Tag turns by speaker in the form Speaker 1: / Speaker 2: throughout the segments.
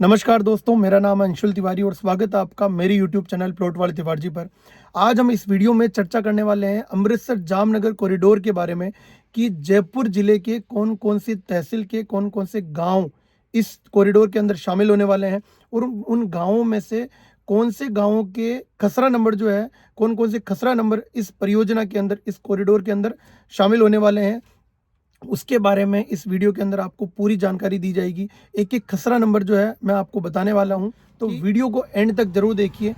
Speaker 1: नमस्कार दोस्तों, मेरा नाम है अंशुल तिवारी और स्वागत है आपका मेरे यूट्यूब चैनल प्लॉट वाले तिवारी जी पर। आज हम इस वीडियो में चर्चा करने वाले हैं अमृतसर जामनगर कॉरिडोर के बारे में कि जयपुर जिले के कौन कौन सी तहसील के कौन कौन से गांव इस कॉरिडोर के अंदर शामिल होने वाले हैं और उन गांवों में से कौन से गांवों के खसरा नंबर जो है, कौन कौन से खसरा नंबर इस परियोजना के अंदर, इस कॉरिडोर के अंदर शामिल होने वाले हैं, उसके बारे में इस वीडियो के अंदर आपको पूरी जानकारी दी जाएगी। एक एक खसरा नंबर जो है मैं आपको बताने वाला हूं, तो वीडियो को एंड तक जरूर देखिए।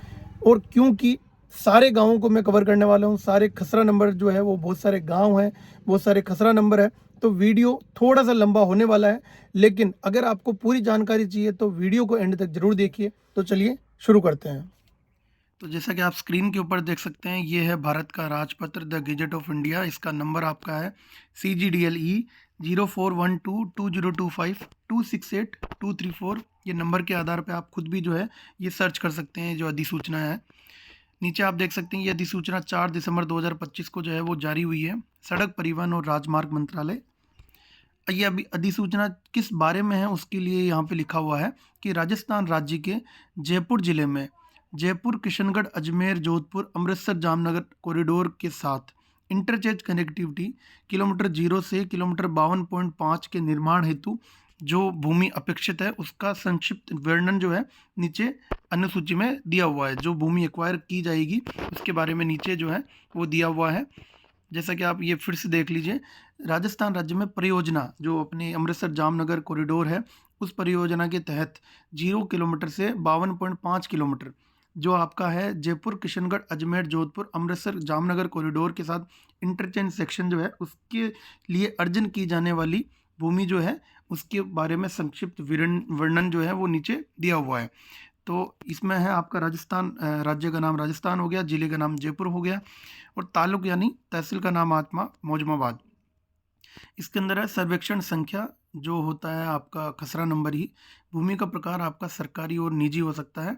Speaker 1: और क्योंकि सारे गांवों को मैं कवर करने वाला हूं, सारे खसरा नंबर जो है वो बहुत सारे गांव हैं, बहुत सारे खसरा नंबर है, तो वीडियो थोड़ा सा लंबा होने वाला है। लेकिन अगर आपको पूरी जानकारी चाहिए तो वीडियो को एंड तक जरूर देखिए। तो चलिए शुरू करते हैं। तो जैसा कि आप स्क्रीन के ऊपर देख सकते हैं, ये है भारत का राजपत्र द गेजेट ऑफ इंडिया। इसका नंबर आपका है CGDLE 04122025268264। ये नंबर के आधार पे आप खुद भी जो है ये सर्च कर सकते हैं जो अधिसूचना है। नीचे आप देख सकते हैं ये अधिसूचना 4 दिसंबर 2025 को जो है वो जारी हुई है, सड़क परिवहन और राजमार्ग मंत्रालय। ये अभी अधिसूचना किस बारे में है उसके लिए यहाँ पे लिखा हुआ है कि राजस्थान राज्य के जयपुर जिले में जयपुर किशनगढ़ अजमेर जोधपुर अमृतसर जामनगर कॉरिडोर के साथ इंटरचेंज कनेक्टिविटी किलोमीटर 0 से किलोमीटर 52.5 के निर्माण हेतु जो भूमि अपेक्षित है उसका संक्षिप्त वर्णन जो है नीचे अनुसूची में दिया हुआ है। जो भूमि एक्वायर की जाएगी उसके बारे में नीचे जो है वो दिया हुआ है। जैसा कि आप ये फिर से देख लीजिए, राजस्थान राज्य में परियोजना जो अपनी अमृतसर जामनगर कॉरिडोर है, उस परियोजना के तहत 0 किलोमीटर से 52.5 किलोमीटर जो आपका है जयपुर किशनगढ़ अजमेर जोधपुर अमृतसर जामनगर कॉरिडोर के साथ इंटरचेंज सेक्शन जो है उसके लिए अर्जन की जाने वाली भूमि जो है उसके बारे में संक्षिप्त वर्णन जो है वो नीचे दिया हुआ है। तो इसमें है आपका राजस्थान, राज्य का नाम राजस्थान हो गया, जिले का नाम जयपुर हो गया और तालुक यानी तहसील का नाम आत्मा मौजमाबाद। इसके अंदर है सर्वेक्षण संख्या जो होता है आपका खसरा नंबर ही। भूमि का प्रकार आपका सरकारी और निजी हो सकता है।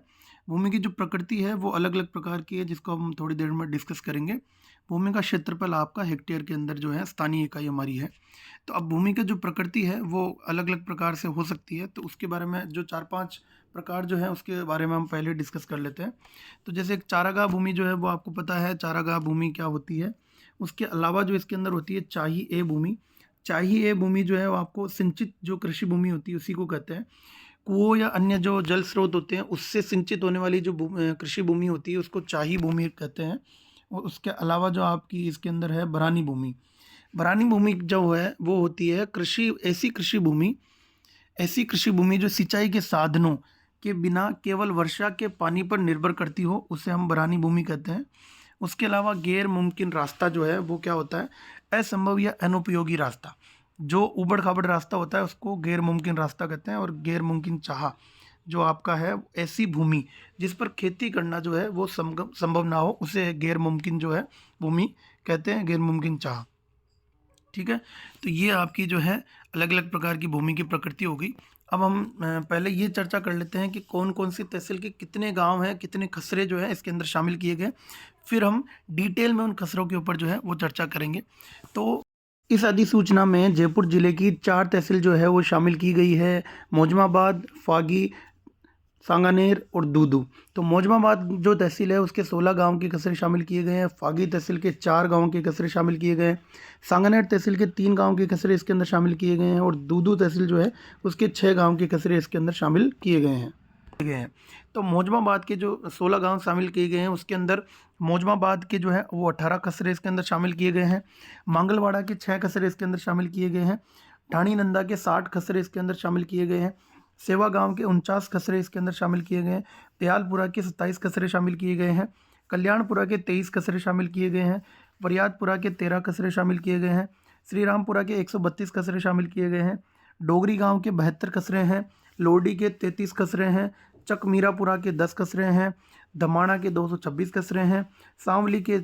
Speaker 1: भूमि की जो प्रकृति है वो अलग अलग प्रकार की है जिसको हम थोड़ी देर में डिस्कस करेंगे। भूमि का क्षेत्रफल आपका हेक्टेयर के अंदर जो है स्थानीय इकाई हमारी है। तो अब भूमि का जो प्रकृति है वो अलग अलग प्रकार से हो सकती है, तो उसके बारे में जो 4-5 प्रकार जो है उसके बारे में हम पहले डिस्कस कर लेते हैं। तो जैसे एक चारागाह भूमि जो है वो आपको पता है चारागाह भूमि क्या होती है। उसके अलावा जो इसके अंदर होती है चाही ए भूमि। चाही ए भूमि जो है वो आपको सिंचित जो कृषि भूमि होती है उसी को कहते हैं। कुओं या अन्य जो जल स्रोत होते हैं उससे सिंचित होने वाली जो कृषि भूमि होती है उसको चाही भूमि कहते हैं। और उसके अलावा जो आपकी इसके अंदर है बरानी भूमि। बरानी भूमि जो है वो होती है ऐसी कृषि भूमि जो सिंचाई के साधनों के बिना केवल वर्षा के पानी पर निर्भर करती हो, उसे हम बरानी भूमि कहते हैं। उसके अलावा गैर मुमकिन रास्ता जो है वो क्या होता है, असंभव या अनुपयोगी रास्ता। जो उबड़ खाबड़ रास्ता होता है उसको गैर मुमकिन रास्ता कहते हैं। और गैर मुमकिन चाह जो आपका है ऐसी भूमि जिस पर खेती करना जो है वो संभव ना हो, उसे गैर मुमकिन जो है भूमि कहते हैं, गैर मुमकिन चाह। ठीक है, तो ये आपकी जो है अलग अलग प्रकार की भूमि की प्रकृति होगी। अब हम पहले ये चर्चा कर लेते हैं कि कौन कौन सी तहसील के कितने गांव हैं, कितने खसरे जो है इसके अंदर शामिल किए गए। फिर हम डिटेल में उन खसरों के ऊपर जो है वो चर्चा करेंगे। तो इस अधिसूचना में जयपुर जिले की 4 तहसील जो है वो शामिल की गई है, मौजमाबाद, फागी, सांगानेर और दूदू। तो मौजमाबाद जो तहसील है उसके 16 गांव के कचरे शामिल किए गए हैं। फागी तहसील के 4 गांव के कचरे शामिल किए गए हैं। सांगानेर तहसील के 3 गांव के कचरे इसके अंदर शामिल किए गए हैं और दूदू तहसील जो है उसके 6 गांव के कचरे इसके अंदर शामिल किए गए हैं। तो मौजमाबाद के जो 16 गांव शामिल किए गए हैं उसके अंदर मौजमाबाद के जो है वो 18 कचरे इसके अंदर शामिल किए गए हैं। मांगलवाड़ा के 6 कचरे इसके अंदर शामिल किए गए हैं। ढाणी नंदा के 60 कचरे इसके अंदर शामिल किए गए हैं। सेवा गांव के 49 कचरे इसके अंदर शामिल किए गए हैं। दयालपुरा के 27 कचरे शामिल किए गए हैं। कल्याणपुरा के 23 कचरे शामिल किए गए हैं। फरियादपुरा के 13 कचरे शामिल किए गए हैं। श्रीरामपुरा के 132 कचरे शामिल किए गए हैं। डोगरी गांव के 72 कचरे हैं। लोडी के 33 कचरे हैं। चकमीरापुरा के 10 कचरे हैं। धमाणा के 226 कचरे हैं। सांवली के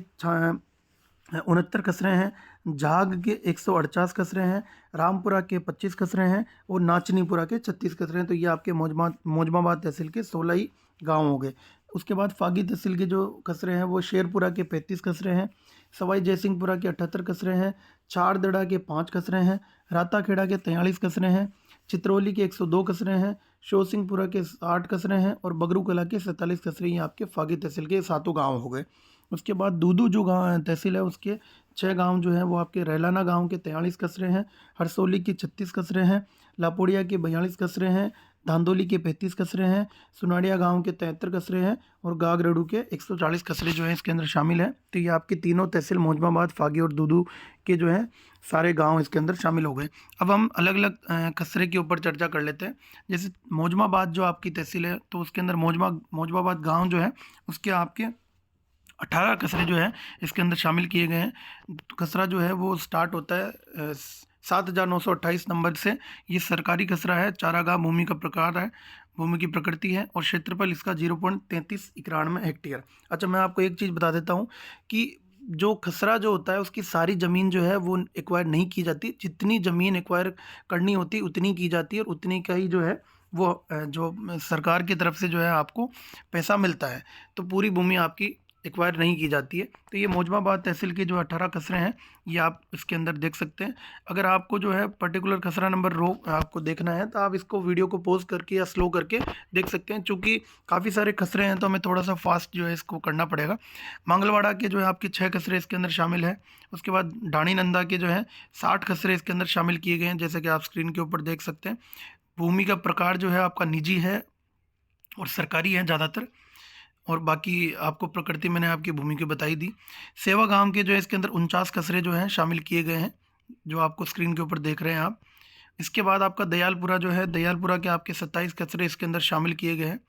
Speaker 1: 69 कचरे हैं। झाग के 148 कचरे हैं। रामपुरा के 25 कचरे हैं और नाचनीपुरा के 36 कचरे हैं। तो ये आपके मौजमाबाद तहसील के 16 ही गाँव हो गए। उसके बाद फागी तहसील के जो कचरे हैं वो शेरपुरा के 35 कचरे हैं। सवाई जयसिंहपुरा के 78 कचरे हैं। चारदड़ा के 5 कचरे हैं। राताखेड़ा के 43 कचरे हैं। चित्रौली के 102 कचरे हैं। शोसिंगपुरा के 60 कस्रे हैं और बगरू कला के 47 कस्रे ये आपके फागी तहसील के सातों गांव हो गए। उसके बाद दूदू जो गाँव तहसील है उसके 6 गांव जो है वो आपके रैलाना गांव के 43 कस्रे हैं, हरसोली की 36 कस्रे हैं, लापोड़िया के 42 कस्रे हैं, धांधोली के 35 कस्रे हैं, सुनाड़िया गांव के 73 कस्रे हैं और गागरडू के 140 कस्रे जो हैं इसके अंदर शामिल हैं। तो ये आपकी तीनों तहसील मौजमाबाद, फागी और दूदू के जो हैं सारे गांव इसके अंदर शामिल हो गए। अब हम अलग अलग कस्रे के ऊपर चर्चा कर लेते हैं। जैसे मौजमाबाद जो आपकी तहसील है तो उसके अंदर मौजमाबाद गाँव जो है उसके आपके 18 कस्रे जो है इसके अंदर शामिल किए गए हैं। कस्रा जो है वो स्टार्ट होता है 7,928 नंबर से। ये सरकारी कस्रा है, चारागाह भूमि का प्रकार है, भूमि की प्रकृति है और क्षेत्रफल इसका 0.3391 हेक्टेयर। अच्छा, मैं आपको एक चीज़ बता देता हूँ कि जो खसरा जो होता है उसकी सारी ज़मीन जो है वो एक्वायर नहीं की जाती। जितनी ज़मीन एक्वायर करनी होती उतनी की जाती है और उतनी का ही जो है वो जो सरकार की तरफ से जो है आपको पैसा मिलता है। तो पूरी भूमि आपकी एक्वायर नहीं की जाती है। तो ये मौजमाबाद तहसील के जो 18 कस्रे हैं ये आप इसके अंदर देख सकते हैं। अगर आपको जो है पर्टिकुलर खसरा नंबर रो आपको देखना है तो आप इसको वीडियो को पॉज करके या स्लो करके देख सकते हैं। चूँकि काफ़ी सारे खसरे हैं तो हमें थोड़ा सा फास्ट जो है इसको करना पड़ेगा। मंगलवाड़ा के जो है आपके 6 कस्रे इसके अंदर शामिल है। उसके बाद ढाणी नंदा के जो है 60 कस्रे इसके अंदर शामिल किए गए हैं, जैसे कि आप स्क्रीन के ऊपर देख सकते हैं। भूमि का प्रकार जो है आपका निजी है और सरकारी है ज़्यादातर, और बाकी आपको प्रकृति मैंने आपकी भूमि की बताई दी। सेवा गांव के जो है इसके अंदर 49 कस्रे जो हैं शामिल किए गए हैं, जो आपको स्क्रीन के ऊपर देख रहे हैं आप। इसके बाद आपका दयालपुरा जो है, दयालपुरा के आपके 27 कस्रे इसके अंदर शामिल किए गए हैं।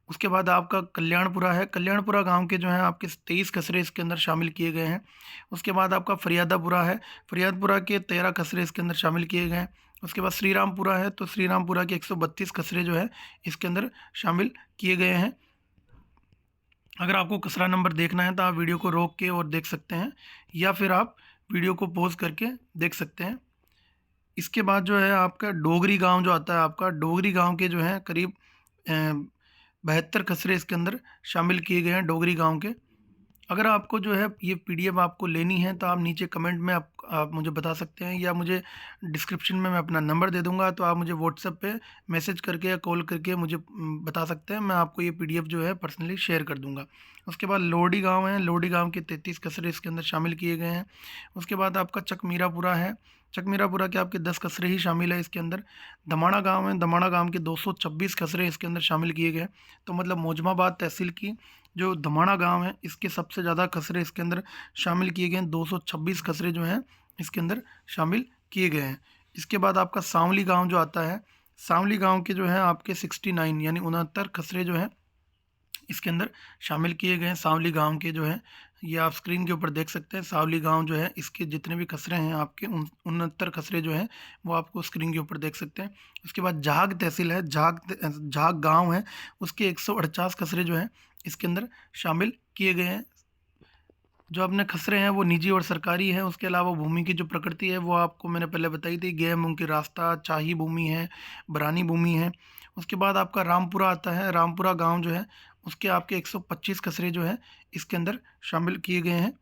Speaker 1: उसके बाद आपका कल्याणपुरा है, कल्याणपुरा गांव के जो हैं आपके 23 कस्रे इसके अंदर शामिल किए गए हैं। उसके बाद आपका फरियादापुरा है, फरियादपुरा के 13 कस्रे इसके अंदर शामिल किए गए हैं। उसके बाद श्रीरामपुरा है, तो श्रीरामपुरा के 132 कस्रे जो है इसके अंदर शामिल किए गए हैं। अगर आपको कस्रा नंबर देखना है तो आप वीडियो को रोक के और देख सकते हैं, या फिर आप वीडियो को पॉज करके देख सकते हैं। इसके बाद जो है आपका डोगरी गांव जो आता है, आपका डोगरी गांव के जो है करीब 72 कस्रे इसके अंदर शामिल किए गए हैं डोगरी गांव के। अगर आपको जो है ये पीडीएफ आपको लेनी है तो आप नीचे कमेंट में आप मुझे बता सकते हैं, या मुझे डिस्क्रिप्शन में मैं अपना नंबर दे दूंगा, तो आप मुझे व्हाट्सएप पे मैसेज करके या कॉल करके मुझे बता सकते हैं। मैं आपको ये पीडीएफ जो है पर्सनली शेयर कर दूंगा। उसके बाद लोडी गांव है, लोडी गांव के 33 कस्रे इसके अंदर शामिल किए गए हैं। उसके बाद आपका चकमीरापुरा है, चकमीरापुरा के आपके 10 कस्रे ही शामिल है इसके अंदर। दमाणा गाँव है, दमाणा गाँव के 226 कस्रे इसके अंदर शामिल किए गए। तो मतलब मौजमाबाद तहसील की जो दमाणा गांव है इसके सबसे ज़्यादा कस्रे इसके अंदर शामिल किए गए हैं, 226 कस्रे जो हैं इसके अंदर शामिल किए गए हैं। इसके बाद आपका सांवली गांव जो आता है, सांवली गांव के जो है आपके 69 यानी 69 कस्रे जो हैं इसके अंदर शामिल किए गए हैं। सांवली गांव के जो है ये आप स्क्रीन के ऊपर देख सकते हैं। सांवली गांव जो है इसके जितने भी कस्रे हैं आपके 69 कस्रे जो हैं वो आपको स्क्रीन के ऊपर देख सकते हैं। उसके बाद झाग तहसील है, झाग गांव है, उसके 148 कस्रे जो हैं इसके अंदर शामिल किए गए हैं। जो अपने खसरे हैं वो निजी और सरकारी है। उसके अलावा भूमि की जो प्रकृति है वो आपको मैंने पहले बताई थी, गेहूं मूंग की रास्ता, चाही भूमि है, बरानी भूमि है। उसके बाद आपका रामपुरा आता है, रामपुरा गांव जो है उसके आपके 125 कस्रे जो है इसके अंदर शामिल किए गए हैं।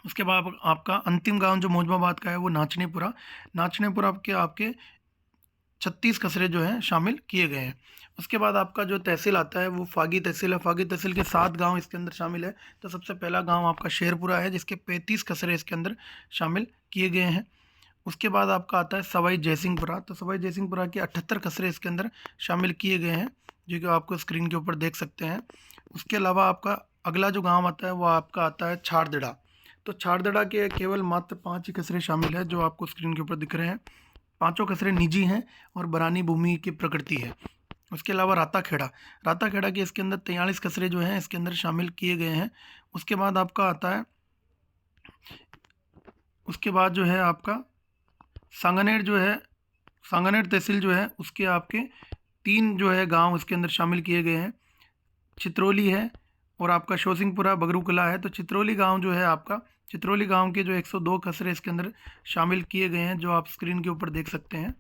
Speaker 1: उसके बाद आपका अंतिम गांव जो मौजमाबाद का है वो नाचनेपुरा, नाचनेपुरा के आपके 36 कस्रे जो हैं शामिल किए गए हैं। उसके बाद आपका जो तहसील आता है वो फागी तहसील है, फागी तहसील के 7 गांव इसके अंदर शामिल है। तो सबसे पहला गांव आपका शेरपुरा है जिसके 35 कस्रे इसके अंदर शामिल किए गए हैं। उसके बाद आपका आता है सवाई जयसिंहपुरा, तो सवाई जयसिंहपुरा के 78 कस्रे इसके अंदर शामिल किए गए हैं, जो कि आपको स्क्रीन के ऊपर देख सकते हैं। उसके अलावा आपका अगला जो गाँव आता है वो आपका आता है छाड़दड़ा, तो छाड़दड़ा के केवल मात्र 5 ही कस्रे शामिल है जो आपको स्क्रीन के ऊपर दिख रहे हैं। पांचों कस्रे निजी हैं और बरानी भूमि की प्रकृति है। उसके अलावा राताखेड़ा, राताखेड़ा के इसके अंदर 43 कस्रे जो हैं इसके अंदर शामिल किए गए हैं। उसके बाद आपका आता है, उसके बाद जो है आपका सांगानेर जो है, सांगानेर तहसील जो है उसके आपके 3 जो है गांव इसके अंदर शामिल किए गए हैं। चित्रोली है और आपका शोसिंगपुरा बगरूकला है। तो चित्रोली गांव जो है आपका, चित्रोली गांव के जो 102 कस्रे इसके अंदर शामिल किए गए हैं, जो आप स्क्रीन के ऊपर देख सकते हैं।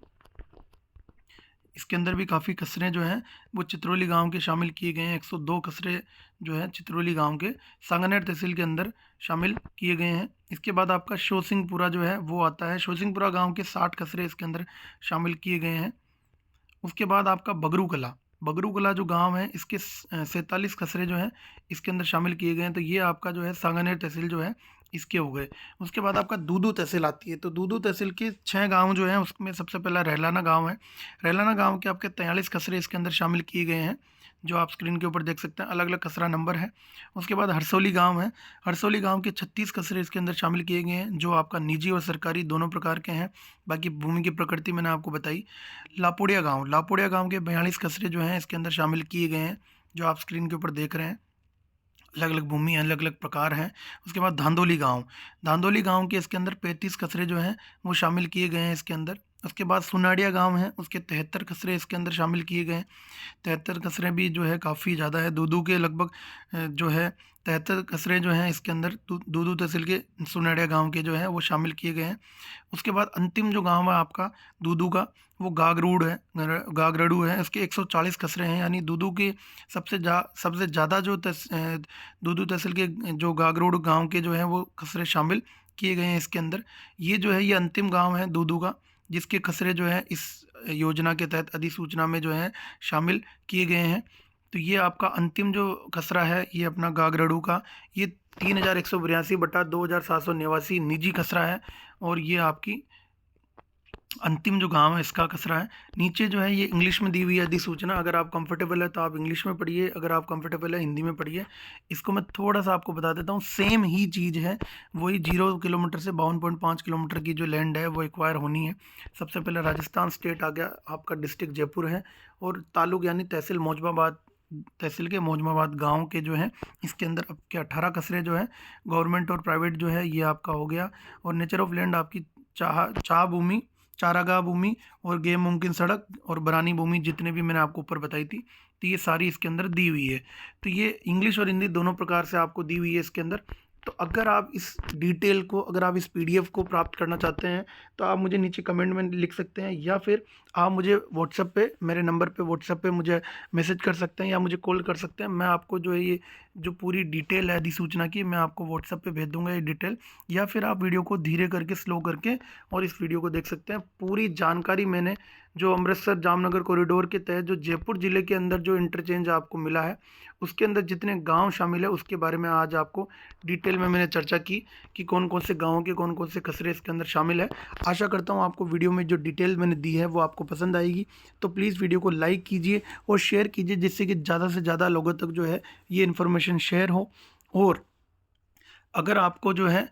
Speaker 1: इसके अंदर भी काफ़ी कस्रे जो हैं वो चित्रोली गांव के शामिल किए गए हैं। 102 कस्रे जो हैं चित्रोली गांव के सांगानेर तहसील के अंदर शामिल किए गए हैं। इसके बाद आपका शोसिंगपुरा जो है वो आता है, शोसिंगपुरा गांव के 60 कस्रे इसके अंदर शामिल किए गए हैं। उसके बाद आपका बगरू कला, बगरू कला जो गाँव है इसके 47 खसरे जो हैं इसके अंदर शामिल किए गए हैं। तो ये आपका जो है सांगानेर तहसील जो है इसके हो गए। उसके बाद आपका दूदू तहसील आती है, तो दूदू तहसील के 6 गाँव जो हैं उसमें सबसे पहला रहलाना गाँव है। रहलाना गाँव के आपके 43 खसरे इसके अंदर शामिल किए गए हैं, जो आप स्क्रीन के ऊपर देख सकते हैं, अलग-अलग खसरा नंबर है। उसके बाद हरसौली गाँव है, हरसौली गाँव के 36 खसरे इसके अंदर शामिल किए गए हैं, जो आपका निजी और सरकारी दोनों प्रकार के हैं। बाकी भूमि की प्रकृति मैंने आपको बताई। लापोड़िया गाँव, लापोड़िया गाँव के 42 खसरे जो हैं इसके अंदर शामिल किए गए हैं, जो आप स्क्रीन के ऊपर देख रहे हैं। अलग-अलग भूमि, अलग-अलग प्रकार हैं। उसके बाद धांधोली गाँव, धांधोली गाँव के इसके अंदर 35 खसरे जो हैं वो शामिल किए गए हैं इसके अंदर। उसके बाद सुनाड़िया गाँव है, उसके 73 खसरे इसके अंदर शामिल किए गए हैं। 73 खसरे भी जो है काफ़ी ज़्यादा है। दूदू के लगभग जो है 73 खसरे जो हैं इसके अंदर दूदू तहसील के सुनाड़िया गाँव के जो हैं वो शामिल किए गए हैं। उसके बाद अंतिम जो गाँव है आपका दूदू का, वो गागरूड़ है, गागरड़ू है। इसके 140 खसरे हैं, यानी दूदू के सबसे ज़्यादा जो दूदू तहसील के जो गागरोड गाँव के जो हैं वो खसरे शामिल किए गए हैं इसके अंदर। ये जो है ये अंतिम गाँव है दूदू का, जिसके खसरे जो हैं इस योजना के तहत अधिसूचना में जो है शामिल किए गए हैं। तो ये आपका अंतिम जो खसरा है ये अपना गागरड़ू का, ये 3182/2789 निजी खसरा है, और ये आपकी अंतिम जो गाँव है इसका खसरा है। नीचे जो है ये इंग्लिश में दी हुई है अधिसूचना, अगर आप कंफर्टेबल है तो आप इंग्लिश में पढ़िए, अगर आप कंफर्टेबल है हिंदी में पढ़िए। इसको मैं थोड़ा-सा आपको बता देता हूँ, सेम ही चीज़ है, वही 0 किलोमीटर से 52.5 किलोमीटर की जो लैंड है वो एक्वायर होनी है। सबसे पहले राजस्थान स्टेट आ गया, आपका डिस्ट्रिक्ट जयपुर है, और तालुक यानी तहसील मौजमाबाद, तहसील के मौजमाबाद गाँव के जो हैं इसके अंदर आपके 18 खसरे जो हैं गवर्नमेंट और प्राइवेट जो है ये आपका हो गया। और नेचर ऑफ लैंड आपकी चाह भूमि, चारागाह भूमि और गैर मुमकिन सड़क और बरानी भूमि, जितने भी मैंने आपको ऊपर बताई थी, तो ये सारी इसके अंदर दी हुई है। तो ये इंग्लिश और हिंदी दोनों प्रकार से आपको दी हुई है इसके अंदर। तो अगर आप इस डिटेल को, अगर आप इस पीडीएफ को प्राप्त करना चाहते हैं तो आप मुझे नीचे कमेंट में लिख सकते हैं, या फिर आप मुझे व्हाट्सएप पे, मेरे नंबर पे व्हाट्सएप पे मुझे मैसेज कर सकते हैं, या मुझे कॉल कर सकते हैं। मैं आपको जो है ये जो पूरी डिटेल है अधिसूचना की, मैं आपको व्हाट्सएप पे भेज दूंगा ये डिटेल, या फिर आप वीडियो को धीरे करके, स्लो करके और इस वीडियो को देख सकते हैं। पूरी जानकारी मैंने जो अमृतसर जामनगर कॉरिडोर के तहत जो जयपुर ज़िले के अंदर जो इंटरचेंज आपको मिला है, उसके अंदर जितने गांव शामिल है उसके बारे में आज आपको डिटेल में मैंने चर्चा की कि कौन कौन से गाँव के कौन कौन से खसरे इसके अंदर शामिल है। आशा करता हूँ आपको वीडियो में जो डिटेल मैंने दी है वो आपको पसंद आएगी। तो प्लीज़ वीडियो को लाइक कीजिए और शेयर कीजिए, जिससे कि ज़्यादा से ज़्यादा लोगों तक जो है ये इन्फॉर्मेशन शेयर हो। और अगर आपको जो है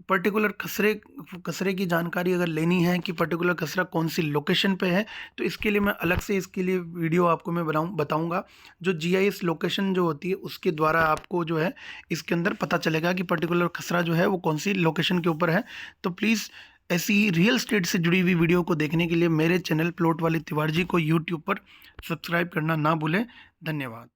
Speaker 1: पर्टिकुलर खसरे की जानकारी अगर लेनी है कि पर्टिकुलर खसरा कौन सी लोकेशन पे है, तो इसके लिए मैं अलग से इसके लिए वीडियो आपको मैं बताऊंगा। जो जीआईएस लोकेशन जो होती है उसके द्वारा आपको जो है इसके अंदर पता चलेगा कि पर्टिकुलर खसरा जो है वो कौन सी लोकेशन के ऊपर है। तो प्लीज़ ऐसी रियल स्टेट से जुड़ी हुई वीडियो को देखने के लिए मेरे चैनल प्लॉट वाले तिवारी जी को यूट्यूब पर सब्सक्राइब करना ना भूलें। धन्यवाद।